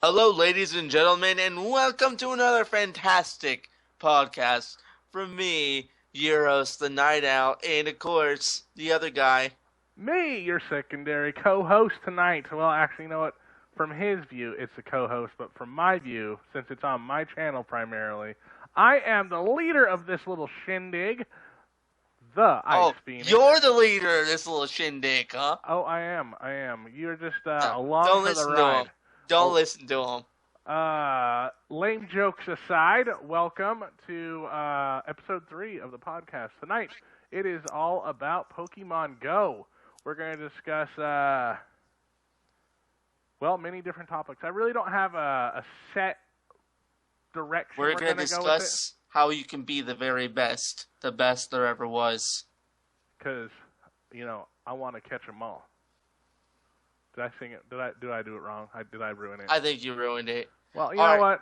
Hello, ladies and gentlemen, and welcome to another fantastic podcast from me, Euros, the Night Owl, and of course, the other guy. Me, your secondary co-host tonight. Well, actually, you know what? From his view, it's the co-host, but from my view, since it's on my channel primarily, I am the leader of this little shindig, the Ice Phoenix. You're the leader of this little shindig, huh? Oh, I am. You're just along for the ride. Don't listen to him. Lame jokes aside, welcome to episode 3 of the podcast. Tonight, it is all about Pokemon Go. We're going to discuss, many different topics. I really don't have a set direction we're going to discuss how you can be the very best, the best there ever was. Because, I want to catch them all. Did I sing it? Did I do it wrong? Did I ruin it? I think you ruined it. Well, you know what?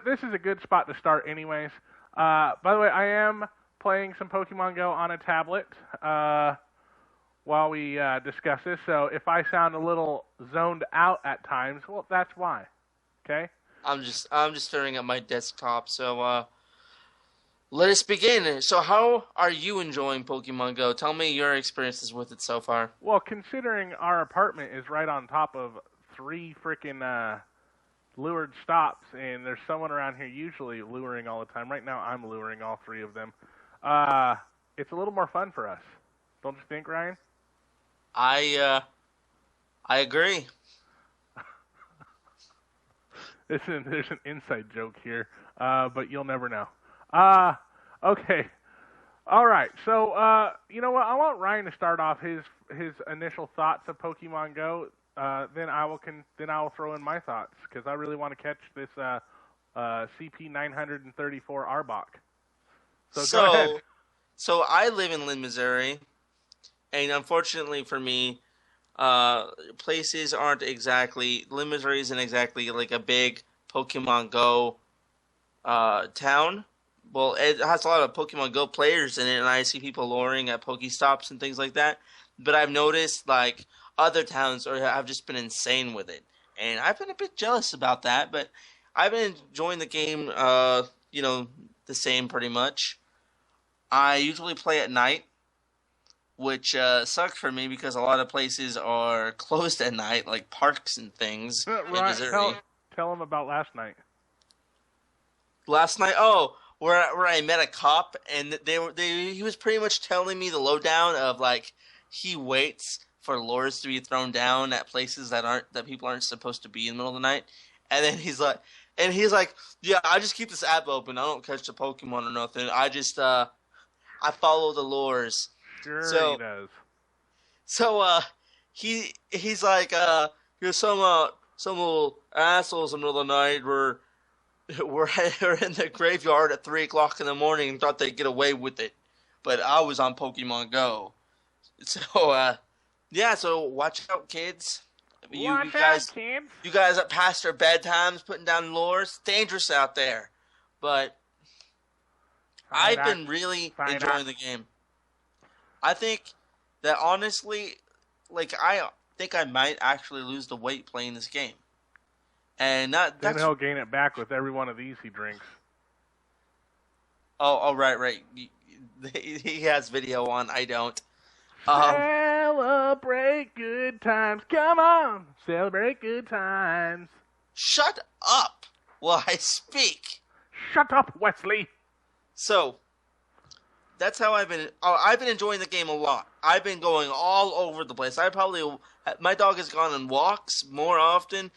This is a good spot to start anyways. By the way, I am playing some Pokemon Go on a tablet while we discuss this. So if I sound a little zoned out at times, well, that's why. Okay? I'm just staring at my desktop, so let us begin. So how are you enjoying Pokemon Go? Tell me your experiences with it so far. Well, considering our apartment is right on top of 3 freaking lured stops, and there's someone around here usually luring all the time. Right now, I'm luring all 3 of them. It's a little more fun for us. Don't you think, Ryan? I agree. There's an inside joke here, but you'll never know. Okay. All right. So, you know what? I want Ryan to start off his initial thoughts of Pokemon Go. Then I will throw in my thoughts because I really want to catch this CP 934 Arbok. So go ahead. So I live in Lynn, Missouri, and unfortunately for me, places aren't exactly. Lynn, Missouri isn't exactly like a big Pokemon Go town. Well, it has a lot of Pokemon Go players in it, and I see people luring at Pokestops and things like that. But I've noticed, like, other towns have just been insane with it. And I've been a bit jealous about that, but I've been enjoying the game, the same pretty much. I usually play at night, which sucks for me because a lot of places are closed at night, like parks and things in Missouri. Tell them about last night. Last night? Where I met a cop, and he was pretty much telling me the lowdown of, like, he waits for lures to be thrown down at places that people aren't supposed to be in the middle of the night, and then he's like, yeah, I just keep this app open. I don't catch the Pokemon or nothing. I just I follow the lures. Sure, he does. So he's like, here's some little assholes in the middle of the night we're in the graveyard at 3 o'clock in the morning and thought they'd get away with it. But I was on Pokemon Go. So, so watch out, kids. Watch out, kids. You guys are past your bedtimes putting down lures. It's dangerous out there. But I've been really enjoying the game. I think that honestly, I think I might actually lose the weight playing this game. And then he'll gain it back with every one of these he drinks. Oh, right. He has video on. I don't. Celebrate good times. Come on. Celebrate good times. Shut up while I speak. Shut up, Wesley. So, that's how I've been enjoying the game a lot. I've been going all over the place. My dog has gone on walks more often.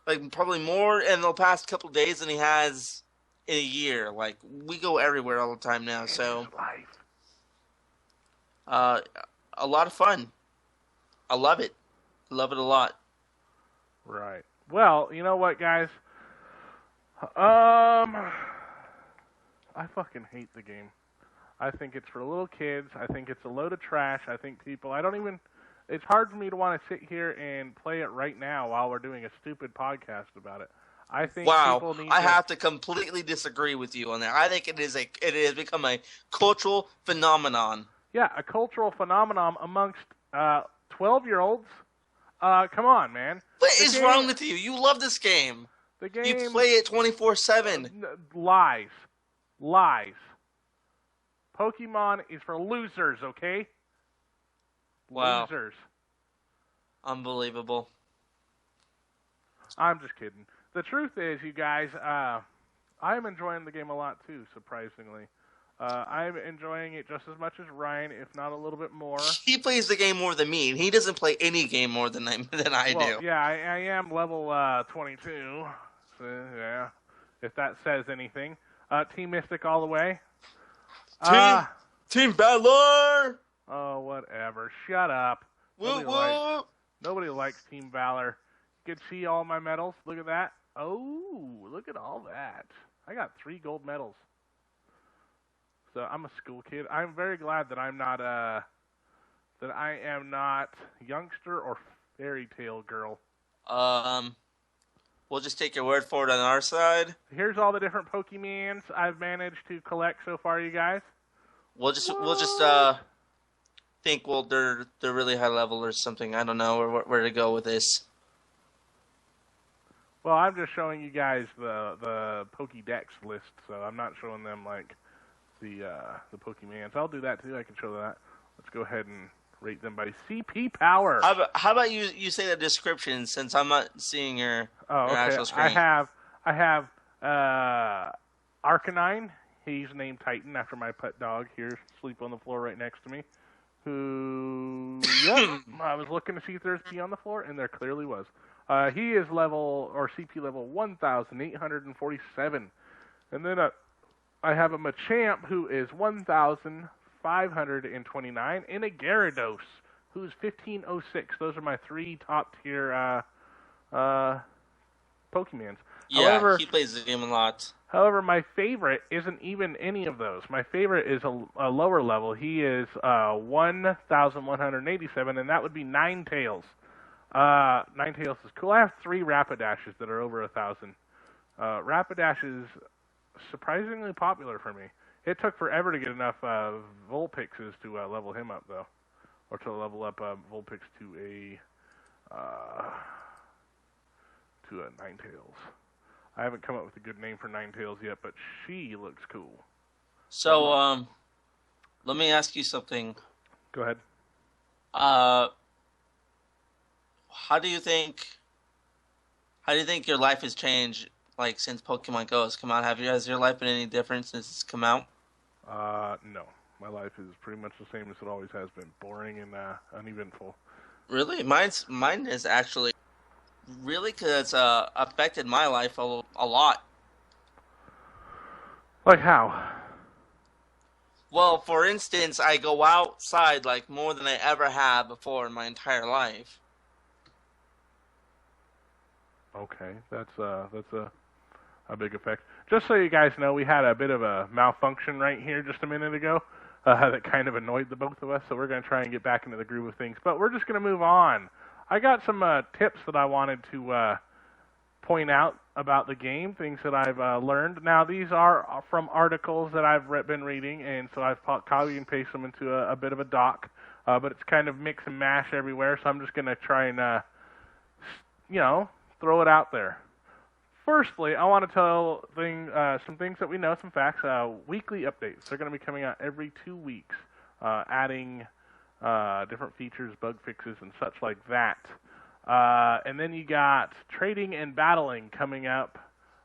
Like, probably more in the past couple of days than he has in a year. Like, we go everywhere all the time now, so... a lot of fun. I love it. Love it a lot. Right. Well, you know what, guys? I fucking hate the game. I think it's for little kids. I think it's a load of trash. I think people... It's hard for me to want to sit here and play it right now while we're doing a stupid podcast about it. I think people need I have to completely disagree with you on that. I think it has become a cultural phenomenon. Yeah, a cultural phenomenon amongst 12-year-olds. Come on, man. What is wrong with you? You love this game. The You game play it 24/7. lies. Lies. Pokemon is for losers, okay? Wow. Losers. Unbelievable. I'm just kidding. The truth is, you guys, I'm enjoying the game a lot too, surprisingly. I'm enjoying it just as much as Ryan, if not a little bit more. He plays the game more than me. He doesn't play any game more than I Well, do. yeah, I am level 22. So, yeah, if that says anything. Team Mystic all the way. Team Valor! Oh, whatever. Shut up. Woo woo! Nobody likes Team Valor. You can see all my medals. Look at that. Oh, look at all that. I got 3 gold medals. So I'm a school kid. I'm very glad that I'm not that I am not youngster or fairy tale girl. We'll just take your word for it on our side. Here's all the different Pokemons I've managed to collect so far, you guys. We'll just think they're really high level or something. I don't know where to go with this. Well, I'm just showing you guys the Pokédex list, so I'm not showing them like the Pokemons. I'll do that too. I can show that. Let's go ahead and rate them by CP power. How about you say the description since I'm not seeing your actual screen? I have Arcanine. He's named Titan after my pet dog here, sleep on the floor right next to me. Who? Yep. I was looking to see if there's pee on the floor, and there clearly was. He is CP level 1,847, and then I have a Machamp who is 1,529, and a Gyarados who's 1,506. Those are my 3 top tier Pokemons. Yeah, however, he plays the game a lot. However, my favorite isn't even any of those. My favorite is a lower level. He is 1,187, and that would be Ninetales. Ninetales is cool. I have 3 Rapidashes that are over 1,000. Rapidash is surprisingly popular for me. It took forever to get enough Vulpixes to level him up, though, or to level up Vulpix to a Ninetales. I haven't come up with a good name for Ninetales yet, but she looks cool. So, let me ask you something. Go ahead. How do you think your life has changed, like, since Pokemon Go has come out? Has your life been any different since it's come out? No. My life is pretty much the same as it always has been. Boring and uneventful. Really? Mine is actually really, because it's affected my life a lot. Like how? Well, for instance, I go outside like more than I ever have before in my entire life. Okay, that's a big effect. Just so you guys know, we had a bit of a malfunction right here just a minute ago that kind of annoyed the both of us, so we're going to try and get back into the groove of things. But we're just going to move on. I got some tips that I wanted to point out about the game, things that I've learned. Now, these are from articles that I've been reading, and so I've copy and paste them into a bit of a doc, but it's kind of mix and mash everywhere, so I'm just going to try and, throw it out there. Firstly, I want to tell some things that we know, some facts. Weekly updates. They're going to be coming out every 2 weeks, adding different features, bug fixes, and such like that. And then you got trading and battling coming up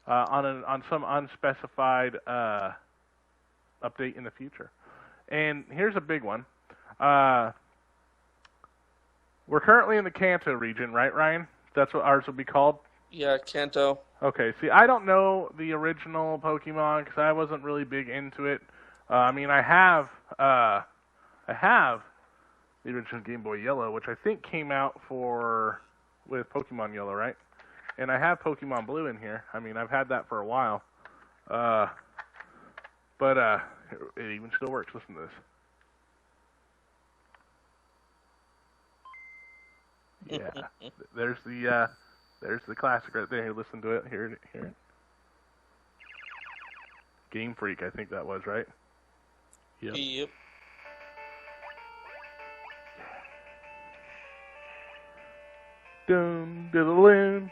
on some unspecified update in the future. And here's a big one. We're currently in the Kanto region, right, Ryan? That's what ours would be called? Yeah, Kanto. Okay, see, I don't know the original Pokemon because I wasn't really big into it. I have the original Game Boy Yellow, which I think came out with Pokemon Yellow, right? And I have Pokemon Blue in here. I've had that for a while. But it even still works. Listen to this. Yeah. There's the classic right there. Listen to it. Hear it. Game Freak, I think that was, right? Yep. Dun diddle-in.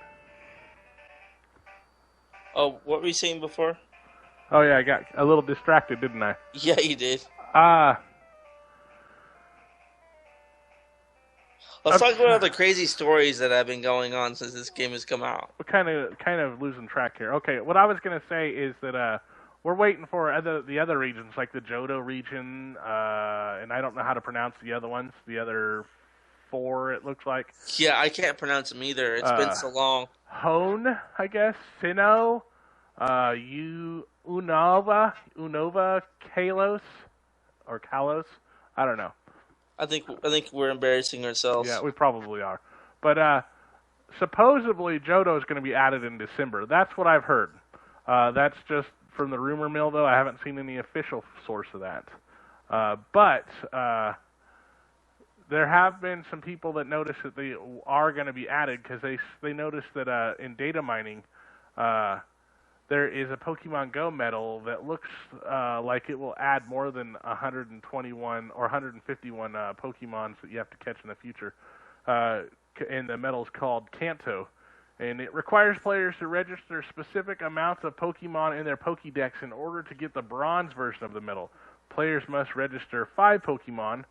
Oh, what were you saying before? Oh yeah, I got a little distracted, didn't I? Yeah, you did. Uh, Let's I'm talk about all the crazy stories that have been going on since this game has come out. we're kind of losing track here. Okay, what I was gonna say is that we're waiting for the other regions like the Johto region, and I don't know how to pronounce the other ones. The other four, it looks like. Yeah, I can't pronounce them either. It's been Uh, so long. Hone, I guess. Sinnoh, Unova, Kalos, or Kalos. I don't know. I think we're embarrassing Yeah, ourselves. we probably are. But supposedly Johto is going to be added in December. That's what I've heard. That's just from the rumor mill, though. I haven't seen any official source of that. But there have been some people that notice that they are going to be added because they noticed that in data mining, there is a Pokemon Go medal that looks like it will add more than 121 or 151 Pokemons that you have to catch in the future. And the medal is called Kanto. And it requires players to register specific amounts of Pokemon in their Pokédex in order to get the bronze version of the medal. Players must register 5 Pokemon.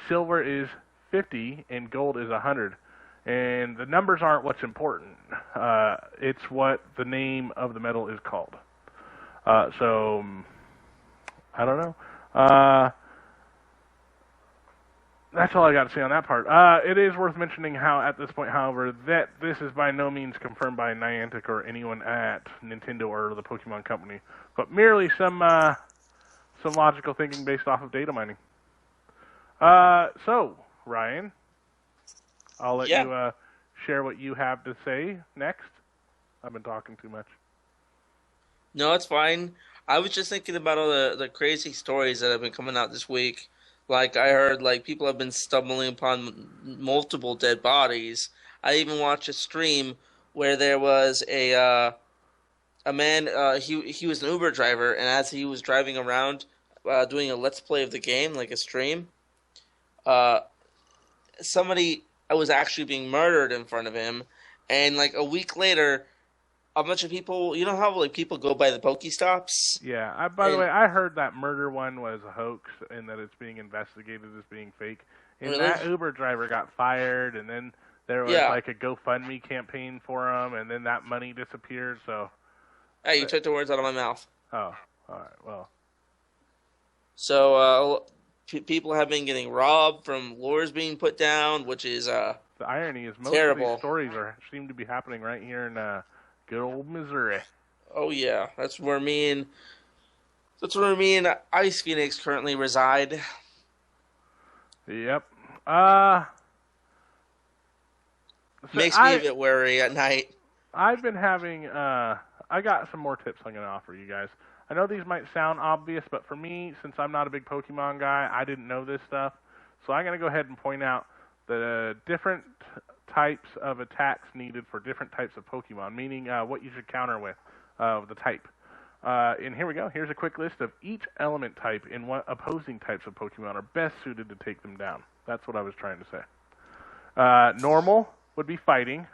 Silver is 50 and gold is 100. And the numbers aren't what's important. It's what the name of the medal is called. So, I don't know. That's all I got to say on that part. It is worth mentioning how, at this point, however, that this is by no means confirmed by Niantic or anyone at Nintendo or the Pokemon Company, but merely some logical thinking based off of data mining. So, Ryan, I'll let Yeah. you share what you have to say next. I've been talking too much. No, it's fine. I was just thinking about all the crazy stories that have been coming out this week. Like I heard, like people have been stumbling upon multiple dead bodies. I even watched a stream where there was a man. He was an Uber driver, and as he was driving around, doing a let's play of the game, like a stream, uh, somebody was actually being murdered in front of him, and like a week later, a bunch of people. You know how like people go by the Pokestops, Yeah. By the and way, I heard that murder one was a hoax and that it's being investigated as being fake. And really, that Uber driver got fired, and then there was yeah. like a GoFundMe campaign for him, and then that money disappeared. So, Hey, you took the words out of my mouth. oh, all right. Well, So, people have been getting robbed from lures being put down, which is the irony is most of these terrible. stories seem to be happening right here in good old Missouri. Oh yeah, that's where me and Ice Phoenix currently reside. Yep. Uh, so Makes me a bit wary at night. I've been having I got some more tips I'm going to offer you guys. I know these might sound obvious, but for me, since I'm not a big Pokemon guy, I didn't know this stuff. So I'm going to go ahead and point out the different types of attacks needed for different types of Pokemon, meaning what you should counter with the type. And here we go. Here's a quick list of each element type and what opposing types of Pokemon are best suited to take them down. That's what I was trying to say. Normal would be fighting.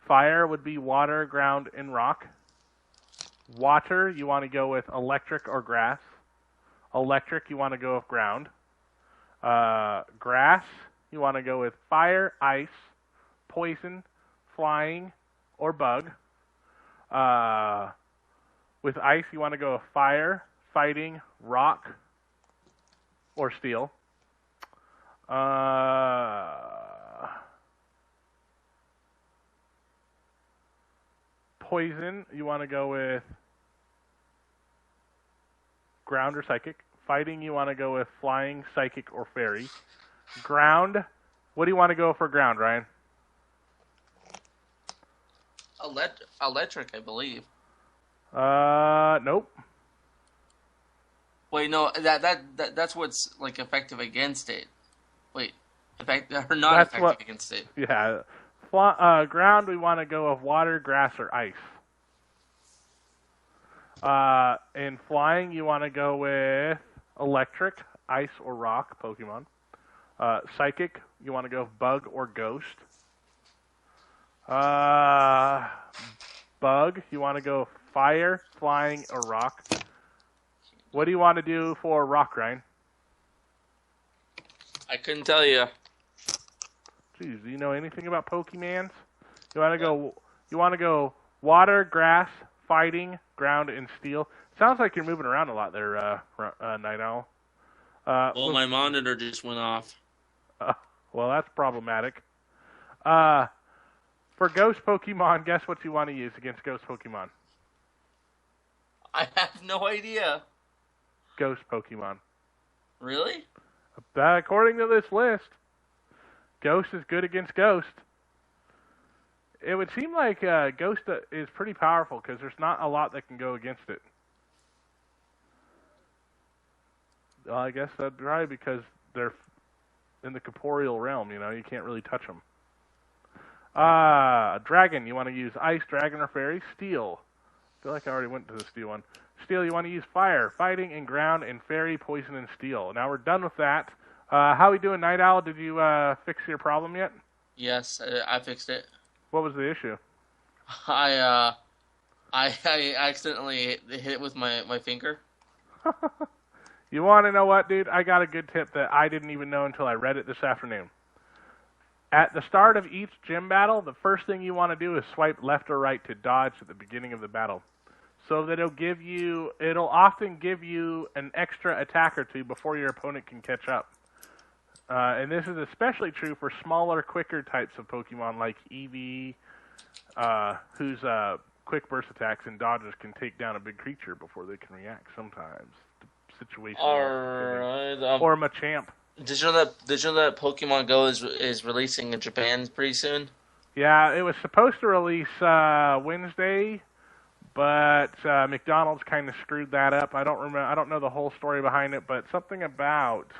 Fire would be water, ground, and rock. Water, you want to go with electric or grass. Electric, you want to go with ground. Grass, you want to go with fire, ice, poison, flying, or bug. With ice, you want to go with fire, fighting, rock, or steel. Poison, you want to go with ground or psychic. Fighting, you want to go with flying, psychic, or fairy. Ground, what do you want to go for ground, Ryan? Electric, I believe. Nope. Wait, no, that's what's like effective against it. Wait, or not That's effective what. against it. Yeah. Ground, we want to go with water, grass, or ice. In flying, you want to go with electric, ice, or rock Pokemon. Psychic, you want to go with bug or ghost. bug? You want to go fire, flying, or rock? What do you want to do for rock, Ryan? I couldn't tell you. Jeez, do you know anything about Pokemans? You want to go? You want to go water, grass, fighting, ground, and steel? Sounds like you're moving around a lot there, Night Owl. Well, my monitor just went off. Well, that's problematic. For ghost Pokemon, guess what you want to use against ghost Pokemon? I have no idea. Ghost Pokemon. Really? According to this list, Ghost is good against Ghost. It would seem like Ghost is pretty powerful because there's not a lot that can go against it. Well, I guess that's right because they're in the corporeal realm, you know, you can't really touch them. Dragon, you want to use Ice, Dragon, or Fairy? Steel. I feel like I already went to the Steel one. Steel, you want to use Fire, Fighting, and Ground, and Fairy, Poison, and Steel. Now we're done with that. How we doing, Night Owl? Did you fix your problem yet? Yes, I fixed it. What was the issue? I accidentally hit it with my finger. You want to know what, dude? I got a good tip that I didn't even know until I read it this afternoon. At the start of each gym battle, the first thing you want to do is swipe left or right to dodge at the beginning of the battle. So that it'll often give you an extra attack or two before your opponent can catch up. And this is especially true for smaller, quicker types of Pokemon like Eevee, whose quick burst attacks and dodges can take down a big creature before they can react sometimes. Situation. Alright. Or Machamp. Did you know that Pokemon Go is releasing in Japan pretty soon? Yeah, it was supposed to release Wednesday, but McDonald's kind of screwed that up. I don't know the whole story behind it, but something about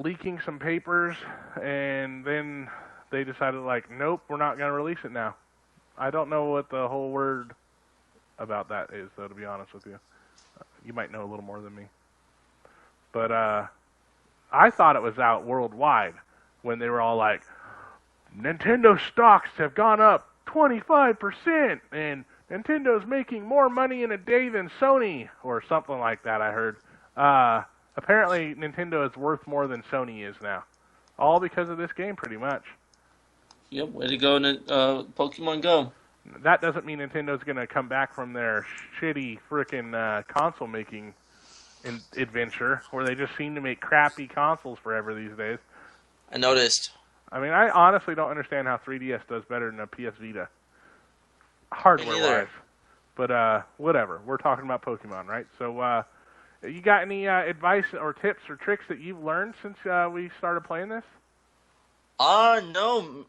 leaking some papers, and then they decided nope, we're not gonna release it now. I don't know what the whole word about that is, though, to be honest with you. You might know a little more than me. But I thought it was out worldwide when they were all like, Nintendo stocks have gone up 25%, and Nintendo's making more money in a day than Sony, or something like that, I heard. Apparently, Nintendo is worth more than Sony is now. All because of this game, pretty much. Yep, way to go, Pokemon Go. That doesn't mean Nintendo's going to come back from their shitty frickin' console-making adventure, where they just seem to make crappy consoles forever these days. I noticed. I mean, I honestly don't understand how 3DS does better than a PS Vita. Hardware-wise. But, whatever. We're talking about Pokemon, right? So, you got any advice or tips or tricks that you've learned since we started playing this? No.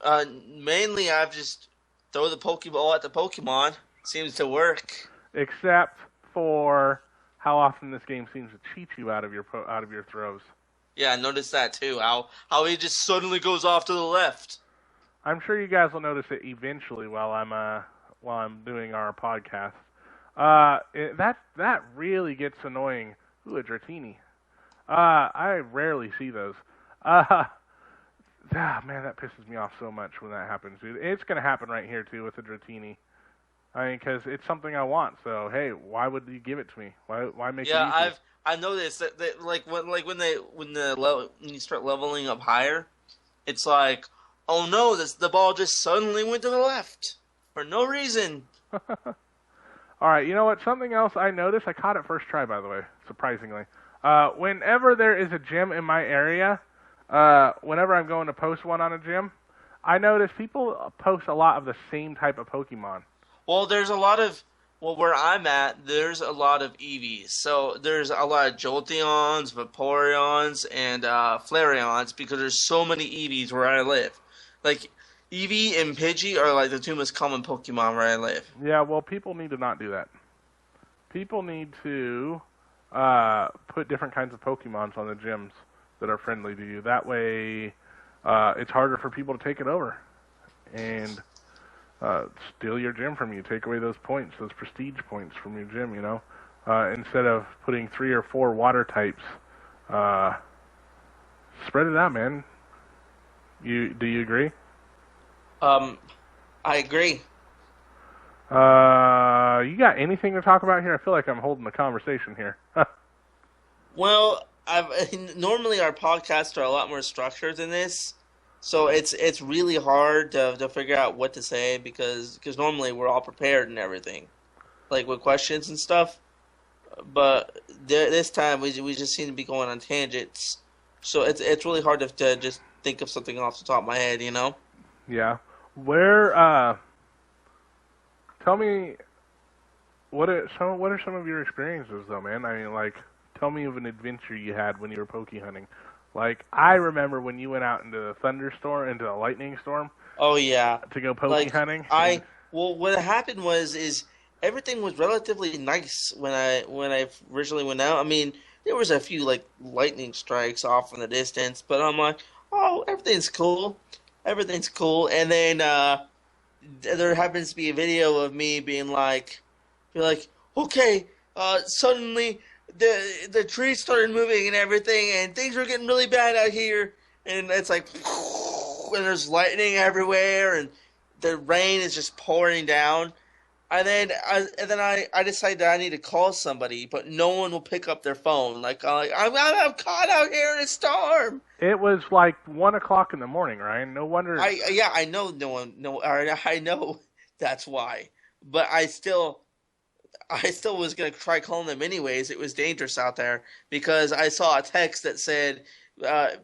Mainly I've just throw the Pokeball at the Pokemon. Seems to work. Except for how often this game seems to cheat you out of your throws. Yeah, I noticed that too. How he just suddenly goes off to the left. I'm sure you guys will notice it eventually while I'm doing our podcast. That really gets annoying. Ooh, a Dratini. I rarely see those. Man, that pisses me off so much when that happens, dude. It's going to happen right here, too, with the Dratini. I mean, because it's something I want, so, hey, why would you give it to me? Why make it easy? Yeah, I've noticed that when you start leveling up higher, it's like, oh no, the ball just suddenly went to the left for no reason. All right, you know what? Something else I noticed, I caught it first try, by the way, surprisingly. Whenever there is a gym in my area, whenever I'm going to post one on a gym, I notice people post a lot of the same type of Pokemon. Well, where I'm at, there's a lot of Eevees. So there's a lot of Jolteons, Vaporeons, and Flareons because there's so many Eevees where I live. Like, Eevee and Pidgey are like the two most common Pokemon where I live. Yeah, well, people need to not do that. People need to put different kinds of Pokemons on the gyms that are friendly to you. That way, it's harder for people to take it over and steal your gym from you. Take away those points, those prestige points from your gym, you know. Instead of putting 3 or 4 water types, spread it out, man. Do you agree? Um, I agree. You got anything to talk about here? I feel like I'm holding the conversation here. Well, I've normally our podcasts are a lot more structured than this, so it's really hard to figure out what to say because normally we're all prepared and everything, like with questions and stuff. But this time we just seem to be going on tangents, so it's really hard to just think of something off the top of my head, you know? Yeah. Where? Tell me what are some of your experiences though, man? I mean, like, tell me of an adventure you had when you were pokey hunting. Like, I remember when you went out into the thunderstorm, into a lightning storm, Oh yeah, to go pokey like hunting, and I well, what happened was is everything was relatively nice when I originally went out. I mean, there was a few like lightning strikes off in the distance, but I'm like, oh, everything's cool. And then there happens to be a video of me be like, okay, suddenly the trees started moving and everything, and things were getting really bad out here, and it's like, and there's lightning everywhere, and the rain is just pouring down. And then I decided that I need to call somebody, but no one will pick up their phone. I'm caught out here in a storm. it was like 1 o'clock in the morning, Ryan. No wonder. I know no one no I know that's why, but I still was gonna try calling them anyways. It was dangerous out there because I saw a text that said,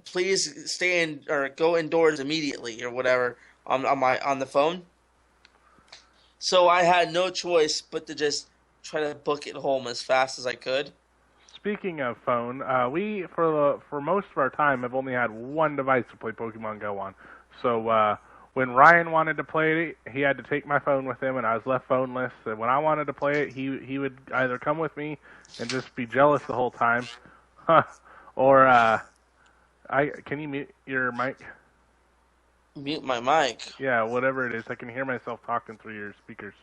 "Please stay in or go indoors immediately" or whatever on the phone. So I had no choice but to just try to book it home as fast as I could. Speaking of phone, we for most of our time have only had one device to play Pokemon Go on. So when Ryan wanted to play it, he had to take my phone with him, and I was left phoneless. And when I wanted to play it, he would either come with me and just be jealous the whole time, or I can you mute your mic? Mute my mic. Yeah, whatever it is, I can hear myself talking through your speakers.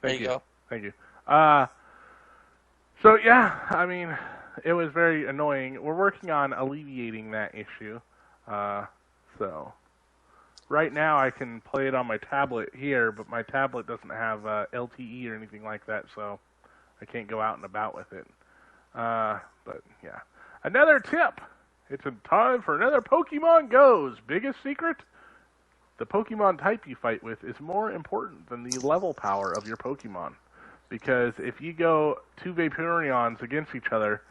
There Thank you you, go. thank you. Uh, So yeah, I mean, it was very annoying. We're working on alleviating that issue. Uh, so right now I can play it on my tablet here, but my tablet doesn't have LTE or anything like that, so I can't go out and about with it. But yeah, another tip. It's a time for another Pokemon Go's biggest secret. The Pokemon type you fight with is more important than the level power of your Pokemon. Because if you go two Vaporeons against each other,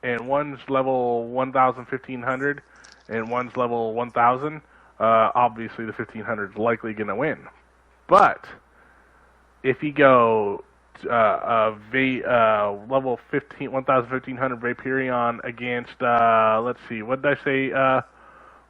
and one's level 1,000, 1,500, and one's level 1,000, obviously the 1,500 is likely going to win. But if you go level 15, 1,000, 1,500 Vaporeon against, let's see, what did I say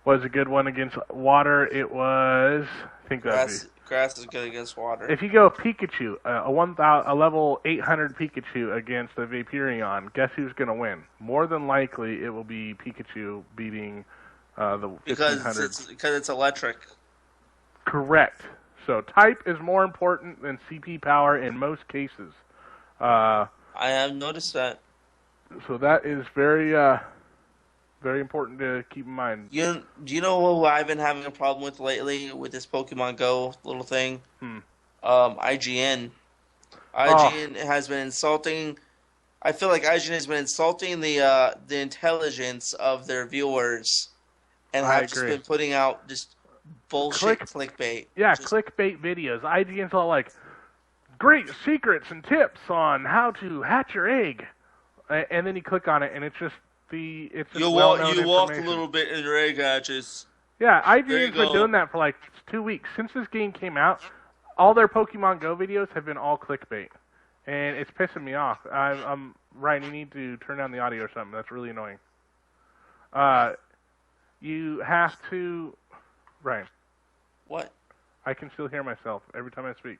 was a good one against water? It was, I think that would be. Grass is good against water. If you go Pikachu, a level 800 Pikachu against a Vaporeon, guess who's going to win? More than likely, it will be Pikachu beating the 1500. Because it's electric. Correct. So type is more important than CP power in most cases. I have noticed that. So that is very very important to keep in mind. Do you know who I've been having a problem with lately with this Pokemon Go little thing? IGN. IGN has been insulting. I feel like IGN has been insulting the intelligence of their viewers, and have just been putting out just bullshit clickbait. Yeah, clickbait videos. IGN's all like, great secrets and tips on how to hatch your egg, and then you click on it, and it's just you walk a little bit in your egg hatches. Yeah, IGN's been doing that for like 2 weeks. Since this game came out, all their Pokemon Go videos have been all clickbait. And it's pissing me off. I'm Ryan, you need to turn down the audio or something. That's really annoying. You have to... Ryan. What? I can still hear myself every time I speak.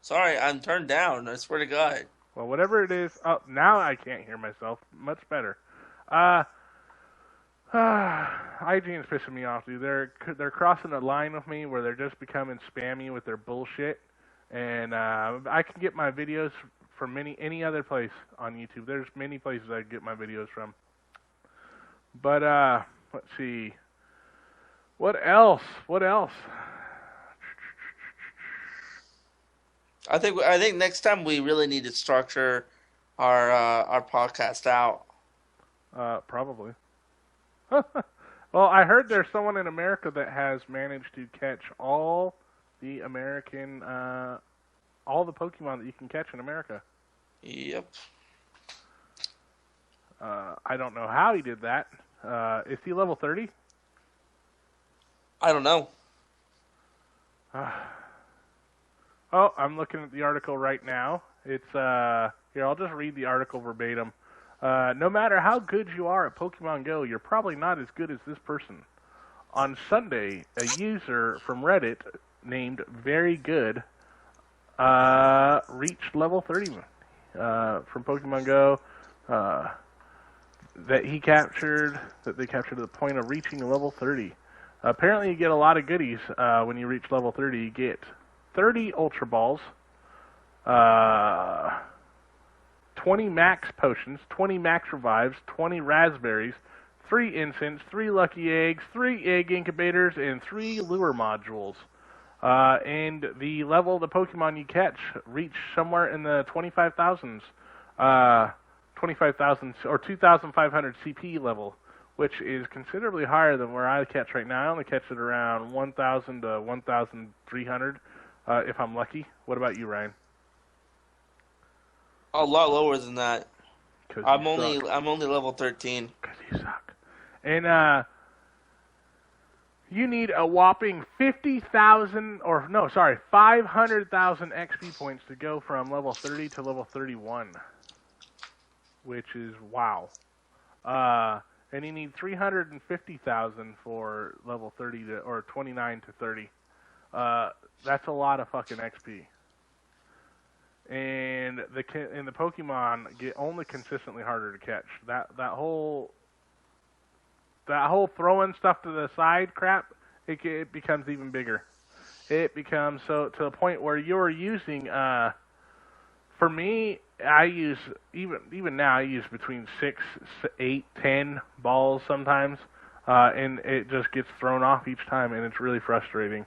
Sorry, I'm turned down. I swear to God. Well, whatever it is... Oh, now I can't hear myself. Much better. IGN's pissing me off, dude. They're crossing a line with me where they're just becoming spammy with their bullshit, and I can get my videos from any other place on YouTube. There's many places I can get my videos from. But let's see. What else? What else? I think next time we really need to structure our podcast out. Probably. Well, I heard there's someone in America that has managed to catch all the all the Pokemon that you can catch in America. Yep. I don't know how he did that. Is he level 30? I don't know. Oh, I'm looking at the article right now. It's here. I'll just read the article verbatim. No matter how good you are at Pokemon Go, you're probably not as good as this person. On Sunday, a user from Reddit named Very Good reached level 30 from Pokemon Go. That they captured to the point of reaching level 30. Apparently, you get a lot of goodies when you reach level 30. You get 30 Ultra Balls, 20 Max Potions, 20 Max Revives, 20 Raspberries, 3 Incense, 3 Lucky Eggs, 3 Egg Incubators, and 3 Lure Modules. And the level of the Pokemon you catch reach somewhere in the 25,000s. 25,000 or 2,500 CP level, which is considerably higher than where I catch right now. I only catch it around 1,000 to 1,300 if I'm lucky. What about you, Ryan? A lot lower than that. I'm only suck. level 13. Because you suck. And you need a whopping 500,000 XP points to go from level 30 to level 31. Which is wow. And you need 350,000 for level 30 or 29 to 30. That's a lot of fucking XP. And the Pokemon get only consistently harder to catch. That whole throwing stuff to the side crap, it becomes even bigger. It becomes so to the point where you're using for me, I use even now. I use between 6, 8, 10 balls sometimes, and it just gets thrown off each time, and it's really frustrating.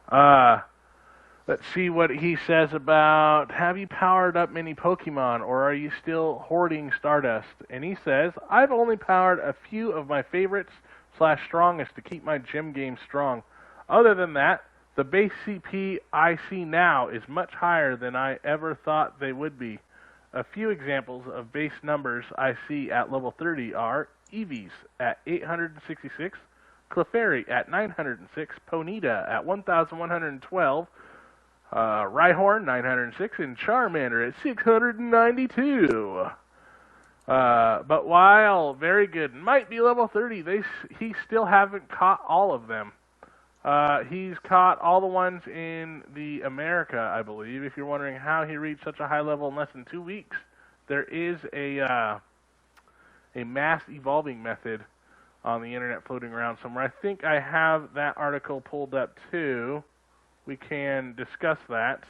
Let's see what he says about: have you powered up many Pokemon, or are you still hoarding Stardust? And he says, I've only powered a few of my favorites / strongest to keep my gym game strong. Other than that, the base CP I see now is much higher than I ever thought they would be. A few examples of base numbers I see at level 30 are Eevees at 866, Clefairy at 906, Ponyta at 1112, Rhyhorn 906, and Charmander at 692. But while Very Good might be level 30, he still haven't caught all of them. He's caught all the ones in the America, I believe. If you're wondering how he reached such a high level in less than 2 weeks, there is a mass evolving method on the internet floating around somewhere. I think I have that article pulled up too. We can discuss that.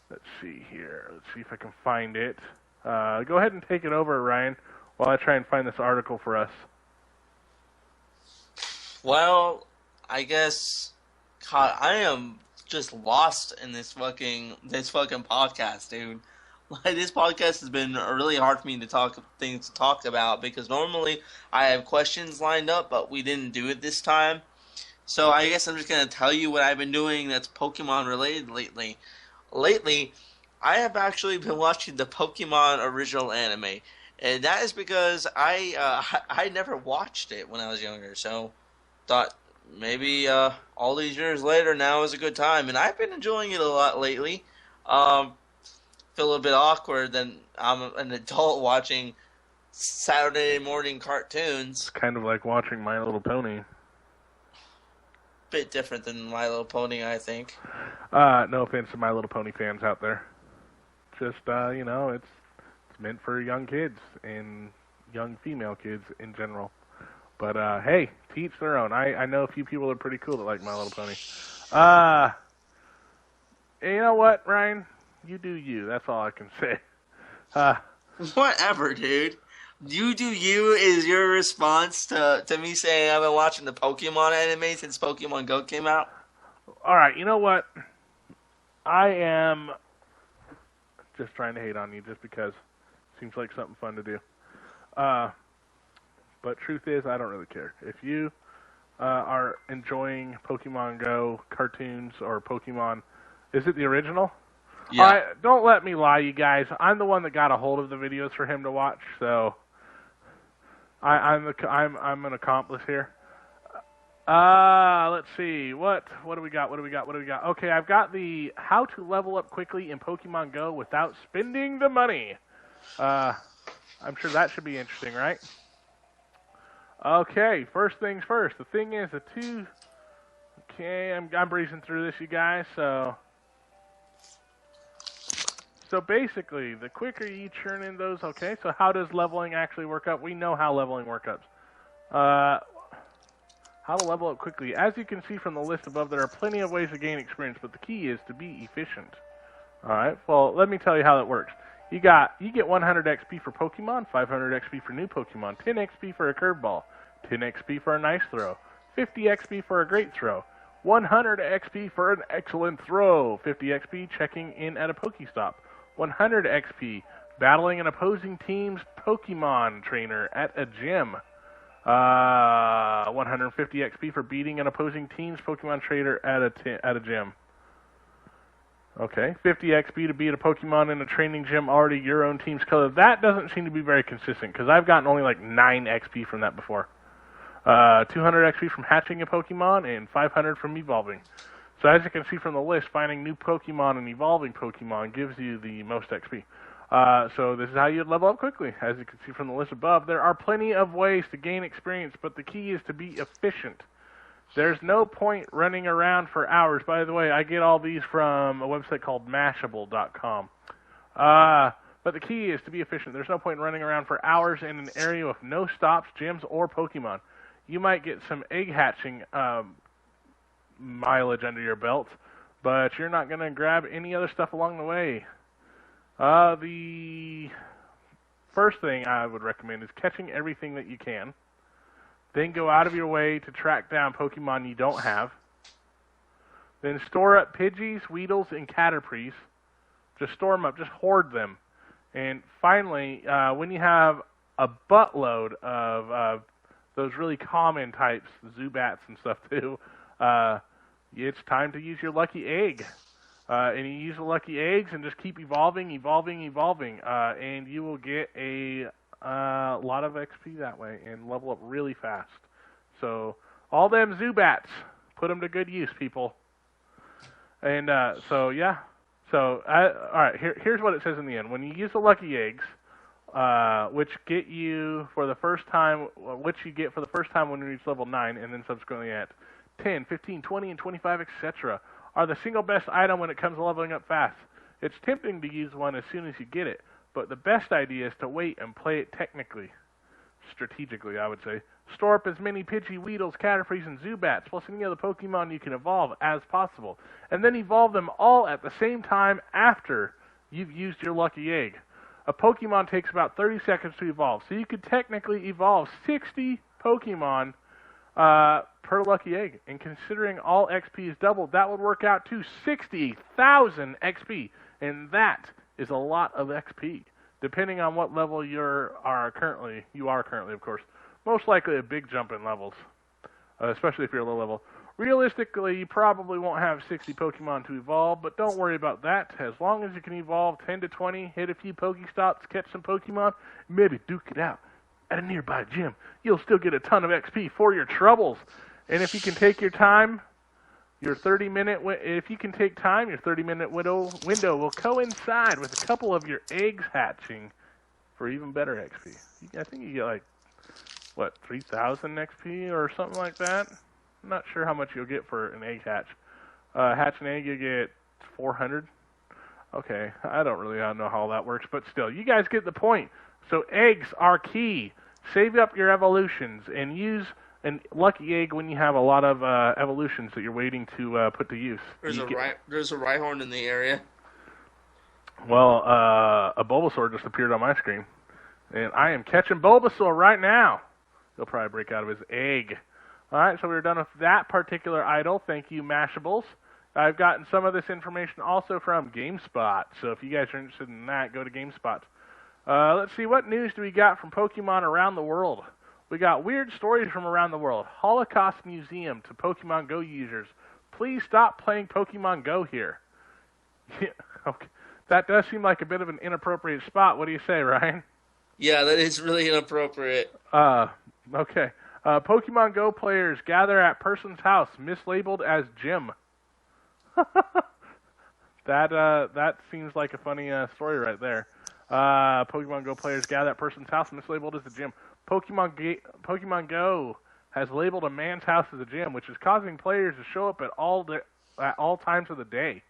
Let's see here. Let's see if I can find it. Go ahead and take it over, Ryan, while I try and find this article for us. Well, I guess, God, I am just lost in this fucking podcast, dude. Like, this podcast has been really hard for me to talk about because normally I have questions lined up, but we didn't do it this time. So I guess I'm just gonna tell you what I've been doing that's Pokemon related lately. Lately, I have actually been watching the Pokemon original anime, and that is because I never watched it when I was younger. So thought maybe all these years later now is a good time, and I've been enjoying it a lot lately. Feel a bit awkward that I'm an adult watching Saturday morning cartoons. It's kind of like watching My Little Pony. Bit different than My Little Pony, I think. No offense to My Little Pony fans out there. Just it's meant for young kids and young female kids in general. But hey, to each their own. I know a few people that are pretty cool that like My Little Pony. And you know what, Ryan? You do you. That's all I can say. Whatever, dude. You do you is your response to me saying I've been watching the Pokemon anime since Pokemon Go came out? All right, you know what? I am just trying to hate on you just because it seems like something fun to do. But truth is, I don't really care. If you are enjoying Pokemon Go cartoons or Pokemon, is it the original? Yeah. All right, don't let me lie, you guys. I'm the one that got a hold of the videos for him to watch, so I'm an accomplice here. Let's see. What do we got? What do we got? Okay, I've got the how to level up quickly in Pokemon Go without spending the money. I'm sure that should be interesting, right? Okay, first things first. The thing is, Okay, I'm breezing through this, you guys. So basically, the quicker you churn in those. Okay, so how does leveling actually work up? We know how leveling works up. How to level up quickly. As you can see from the list above, there are plenty of ways to gain experience, but the key is to be efficient. Alright, well, let me tell you how that works. You get 100 XP for Pokemon, 500 XP for new Pokemon, 10 XP for a curveball, 10 XP for a nice throw, 50 XP for a great throw, 100 XP for an excellent throw, 50 XP checking in at a Pokestop, 100 XP battling an opposing team's Pokemon trainer at a gym, 150 XP for beating an opposing team's Pokemon trainer at a gym. Okay, 50 XP to beat a Pokemon in a training gym already your own team's color. That doesn't seem to be very consistent, because I've gotten only like 9 XP from that before. 200 XP from hatching a Pokemon, and 500 from evolving. So as you can see from the list, finding new Pokemon and evolving Pokemon gives you the most XP. So this is how you level up quickly. As you can see from the list above, there are plenty of ways to gain experience, but the key is to be efficient. There's no point running around for hours. By the way, I get all these from a website called Mashable.com. But the key is to be efficient. There's no point running around for hours in an area with no stops, gyms, or Pokemon. You might get some egg hatching mileage under your belt, but you're not going to grab any other stuff along the way. The first thing I would recommend is catching everything that you can. Then go out of your way to track down Pokemon you don't have. Then store up Pidgeys, Weedles, and Caterpies. Just store them up. Just hoard them. And finally, when you have a buttload of those really common types, Zubats and stuff too, it's time to use your lucky egg. And you use the lucky eggs and just keep evolving, and you will get a lot of XP that way and level up really fast. So all them Zubats, put them to good use, people. And yeah. So all right, here's what it says in the end. When you use the lucky eggs, which get you for the first time, which you get for the first time when you reach level 9, and then subsequently at 10, 15, 20, and 25, etc., are the single best item when it comes to leveling up fast. It's tempting to use one as soon as you get it, but the best idea is to wait and play it strategically, I would say. Store up as many Pidgey, Weedles, Caterpies, and Zubats, plus any other Pokemon you can evolve as possible, and then evolve them all at the same time after you've used your lucky egg. A Pokemon takes about 30 seconds to evolve, so you could technically evolve 60 Pokemon per lucky egg. And considering all XP is doubled, that would work out to 60,000 XP, and that is a lot of XP, depending on what level you are currently, of course. Most likely a big jump in levels, especially if you're low level. Realistically, you probably won't have 60 Pokemon to evolve, but don't worry about that. As long as you can evolve 10 to 20, hit a few Pokestops, catch some Pokemon, maybe duke it out at a nearby gym, you'll still get a ton of XP for your troubles. And if you can take your time, your 30-minute window will coincide with a couple of your eggs hatching for even better XP. I think you get like, 3,000 XP or something like that? I'm not sure how much you'll get for an egg hatch. Hatch an egg, you get 400. Okay, I don't really know how that works, but still, you guys get the point. So eggs are key. Save up your evolutions and use a lucky egg when you have a lot of evolutions that you're waiting to put to use. There's a Rhyhorn in the area. Well, a Bulbasaur just appeared on my screen. And I am catching Bulbasaur right now. He'll probably break out of his egg. Alright, so we're done with that particular idol. Thank you, Mashables. I've gotten some of this information also from GameSpot. So if you guys are interested in that, go to GameSpot. Let's see, what news do we got from Pokemon around the world? We got weird stories from around the world. Holocaust Museum to Pokemon Go users. Please stop playing Pokemon Go here. Yeah, okay. That does seem like a bit of an inappropriate spot. What do you say, Ryan? Yeah, that is really inappropriate. Okay. Pokemon Go players gather at person's house, mislabeled as gym. That seems like a funny story right there. Pokemon Go players gather at person's house, mislabeled as a gym. Pokemon Go has labeled a man's house as a gym, which is causing players to show up at all times of the day.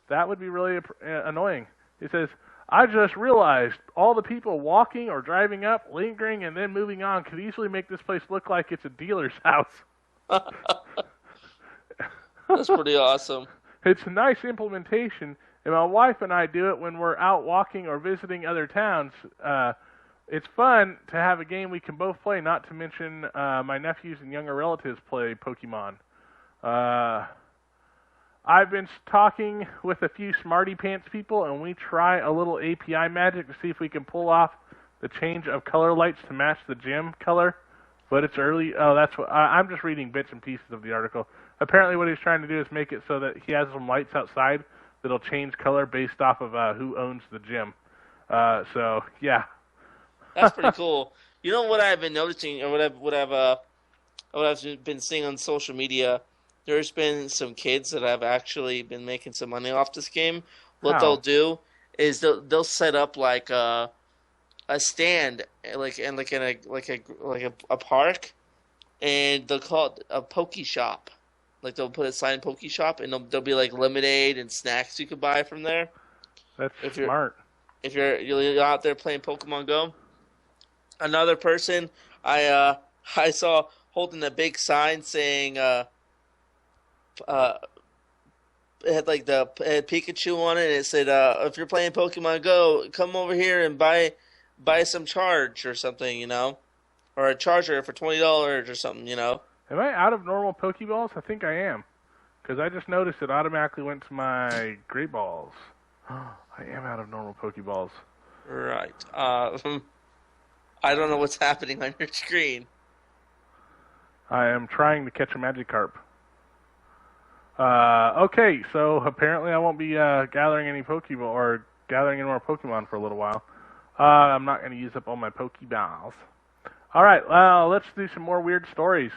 That would be really annoying. It says, I just realized all the people walking or driving up, lingering, and then moving on could easily make this place look like it's a dealer's house. That's pretty awesome. It's a nice implementation, and my wife and I do it when we're out walking or visiting other towns. It's fun to have a game we can both play, not to mention my nephews and younger relatives play Pokemon. I've been talking with a few smarty pants people, and we try a little API magic to see if we can pull off the change of color lights to match the gym color. But it's early. Oh, that's what I'm just reading bits and pieces of the article. Apparently, what he's trying to do is make it so that he has some lights outside that'll change color based off of who owns the gym. So yeah, that's pretty cool. You know what I've been noticing, or what I've been seeing on social media. There's been some kids that have actually been making some money off this game. What they'll do is they'll set up like a stand like in a park, and they'll call it a Poke Shop. Like they'll put a sign Poke Shop, and there'll be like lemonade and snacks you could buy from there. That's smart. If you're out there playing Pokemon Go. Another person I saw holding a big sign saying it had like it had Pikachu on it, and it said if you're playing Pokemon Go, come over here and buy some charge or something, you know, or a charger for $20 or something, you know. Am I out of normal Pokeballs? I think I am, because I just noticed it automatically went to my Great Balls. I am out of normal Pokeballs. Right. I don't know what's happening on your screen. I am trying to catch a Magikarp. Okay, so apparently I won't be gathering any Pokeball or gathering any more Pokemon for a little while. I'm not going to use up all my Pokeballs. All right, well, let's do some more weird stories.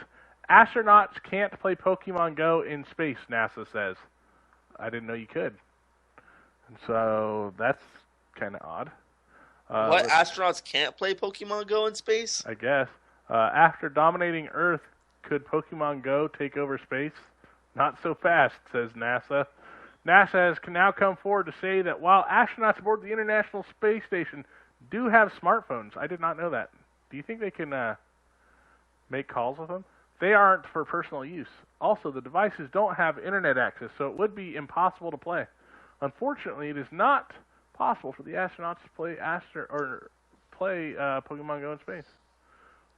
Astronauts can't play Pokemon Go in space, NASA says. I didn't know you could. And so that's kind of odd. What? Astronauts can't play Pokemon Go in space? I guess. After dominating Earth, could Pokemon Go take over space? Not so fast, says NASA. NASA has now come forward to say that while astronauts aboard the International Space Station do have smartphones, I did not know that. Do you think they can make calls with them? They aren't for personal use. Also, the devices don't have internet access, so it would be impossible to play. Unfortunately, it is not possible for the astronauts to play Pokemon Go in space.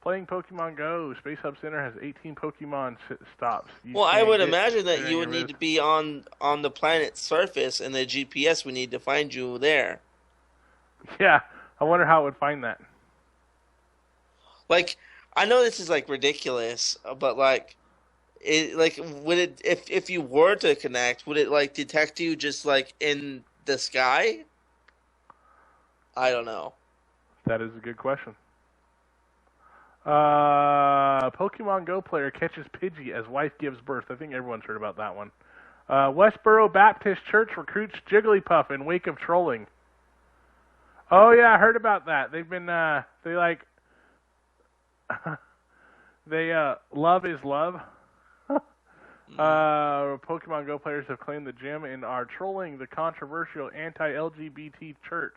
Playing Pokemon Go, Space Hub Center has 18 Pokemon stops. Well, I would imagine that you would need to be on the planet's surface, and the GPS would need to find you there. Yeah, I wonder how it would find that. Like, I know this is like ridiculous, but would it if you were to connect, would it like detect you just like in the sky? I don't know. That is a good question. Pokemon Go player catches Pidgey as wife gives birth. I think everyone's heard about that one. Westboro Baptist Church recruits Jigglypuff in wake of trolling. Oh yeah, I heard about that. They've been love is love. Pokemon Go players have claimed the gym and are trolling the controversial anti-LGBT church.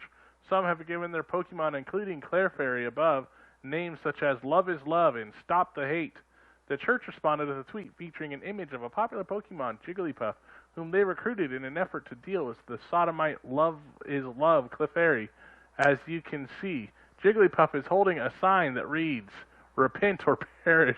Some have given their Pokemon, including Clefairy above, names such as Love is Love and Stop the Hate. The church responded with a tweet featuring an image of a popular Pokemon, Jigglypuff, whom they recruited in an effort to deal with the sodomite Love is Love Clefairy. As you can see, Jigglypuff is holding a sign that reads, "Repent or perish."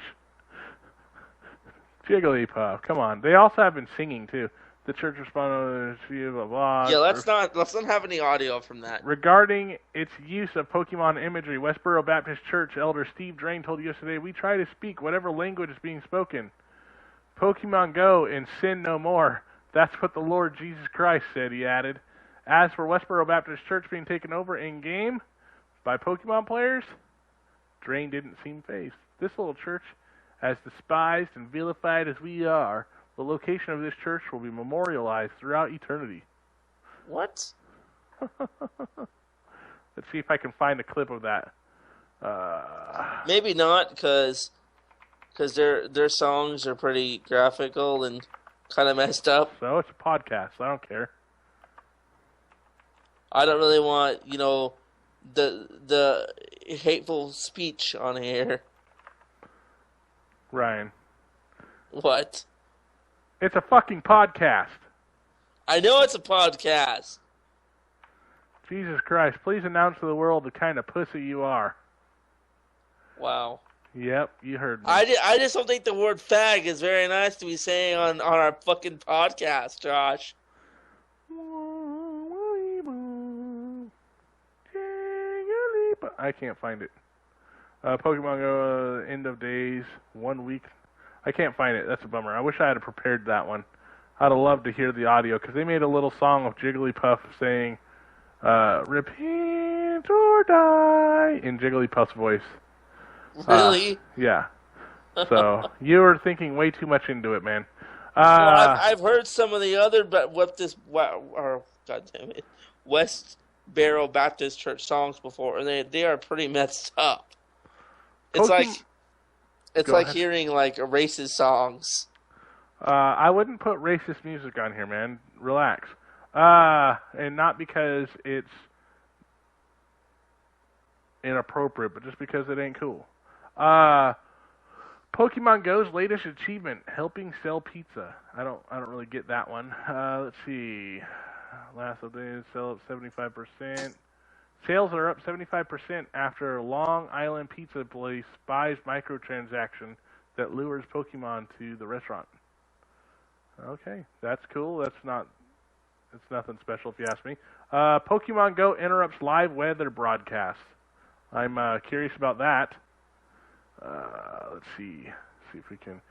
Jigglypuff, come on. They also have been singing too. The church responded, blah blah. Yeah, let's not have any audio from that. Regarding its use of Pokemon imagery, Westboro Baptist Church elder Steve Drain told yesterday, "We try to speak whatever language is being spoken. Pokemon Go and sin no more. That's what the Lord Jesus Christ said," he added. As for Westboro Baptist Church being taken over in-game by Pokemon players, Drain didn't seem fazed. This little church, as despised and vilified as we are, the location of this church will be memorialized throughout eternity. What? Let's see if I can find a clip of that. Maybe not, because their songs are pretty graphical and kind of messed up. So it's a podcast. I don't care. I don't really want, the hateful speech on here. Ryan. What? It's a fucking podcast. I know it's a podcast. Jesus Christ, please announce to the world the kind of pussy you are. Wow. Yep, you heard me. I just don't think the word fag is very nice to be saying on our fucking podcast, Josh. I can't find it. Pokemon Go, end of days, 1 week. I can't find it. That's a bummer. I wish I had prepared that one. I'd have loved to hear the audio, because they made a little song of Jigglypuff saying, "Repent or die," in Jigglypuff's voice. Really? Yeah. So, you were thinking way too much into it, man. Well, I've heard some of the other, but West Barrow Baptist Church songs before, and they are pretty messed up. It's like hearing like racist songs. I wouldn't put racist music on here, man. Relax. And not because it's inappropriate, but just because it ain't cool. Pokemon Go's latest achievement: helping sell pizza. I don't really get that one. Let's see. Last update, sell up 75%. Sales are up 75% after Long Island Pizza Place buys microtransaction that lures Pokemon to the restaurant. Okay, that's cool. It's nothing special if you ask me. Pokemon Go interrupts live weather broadcast. I'm curious about that. Let's see if we can.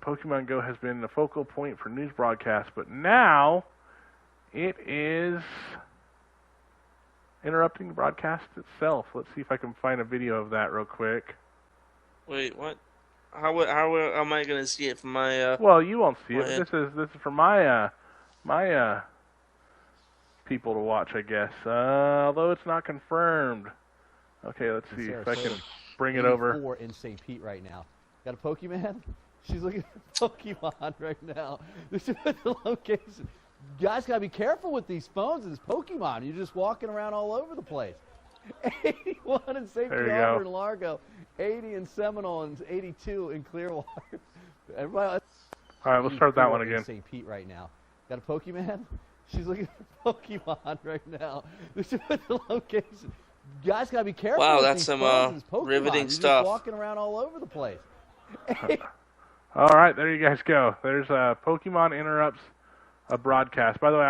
Pokemon Go has been the focal point for news broadcasts, but now it is interrupting the broadcast itself. Let's see if I can find a video of that real quick. Wait, what? How am I going to see it from my? Well, you won't see it. This is for my people to watch, I guess. Although it's not confirmed. Okay, let's see if I can bring it over. 4 in St. Pete right now. Got a Pokemon? She's looking for Pokemon right now. This is the location. You guys gotta be careful with these phones. It's Pokemon. You're just walking around all over the place. 81 in St. Pete Harbor and Largo, 80 in Seminole, and 82 in Clearwater. Everybody, all right, we'll start that one again. St. Pete right now. Got a Pokemon? She's looking for Pokemon right now. This is the location. You guys gotta be careful. Wow, with that's these some phones. It's Pokemon. riveting You're stuff. Just walking around all over the place. All right, there you guys go. There's Pokemon interrupts a broadcast. By the way,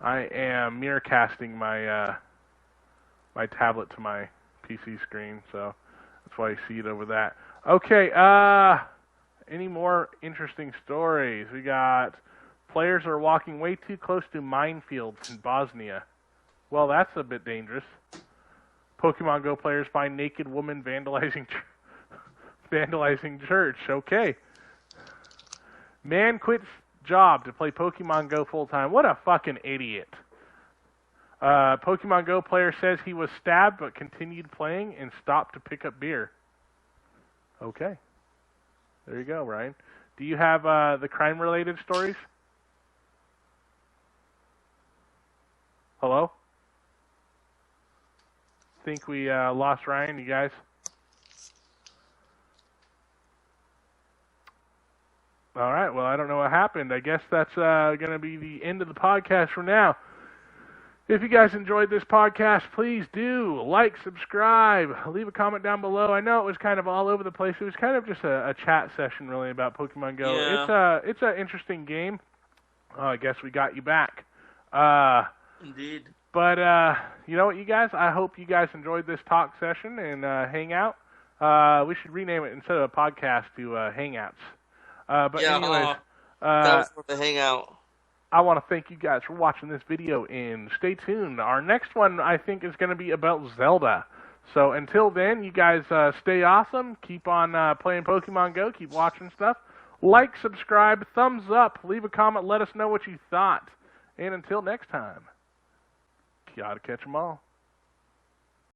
I am mirror casting my my tablet to my PC screen, so that's why you see it over that. Okay, any more interesting stories? We got players are walking way too close to minefields in Bosnia. Well, that's a bit dangerous. Pokemon Go players find naked woman vandalizing church. Okay. Man quits job to play Pokemon Go full time. What a fucking idiot. Pokemon Go player says he was stabbed but continued playing and stopped to pick up beer. Okay. There you go, Ryan. Do you have the crime-related stories? Hello? Think we lost Ryan, you guys? All right, well, I don't know what happened. I guess that's going to be the end of the podcast for now. If you guys enjoyed this podcast, please do like, subscribe, leave a comment down below. I know it was kind of all over the place. It was kind of just a chat session, really, about Pokemon Go. Yeah. It's an interesting game. I guess we got you back. Indeed. But you know what, you guys? I hope you guys enjoyed this talk session and hangout. We should rename it instead of a podcast to Hangouts. But Yeah, anyways, that was for the hangout. I want to thank you guys for watching this video, and stay tuned. Our next one, I think, is going to be about Zelda. So until then, you guys stay awesome. Keep on playing Pokemon Go. Keep watching stuff. Like, subscribe, thumbs up, leave a comment, let us know what you thought. And until next time, gotta catch 'em all.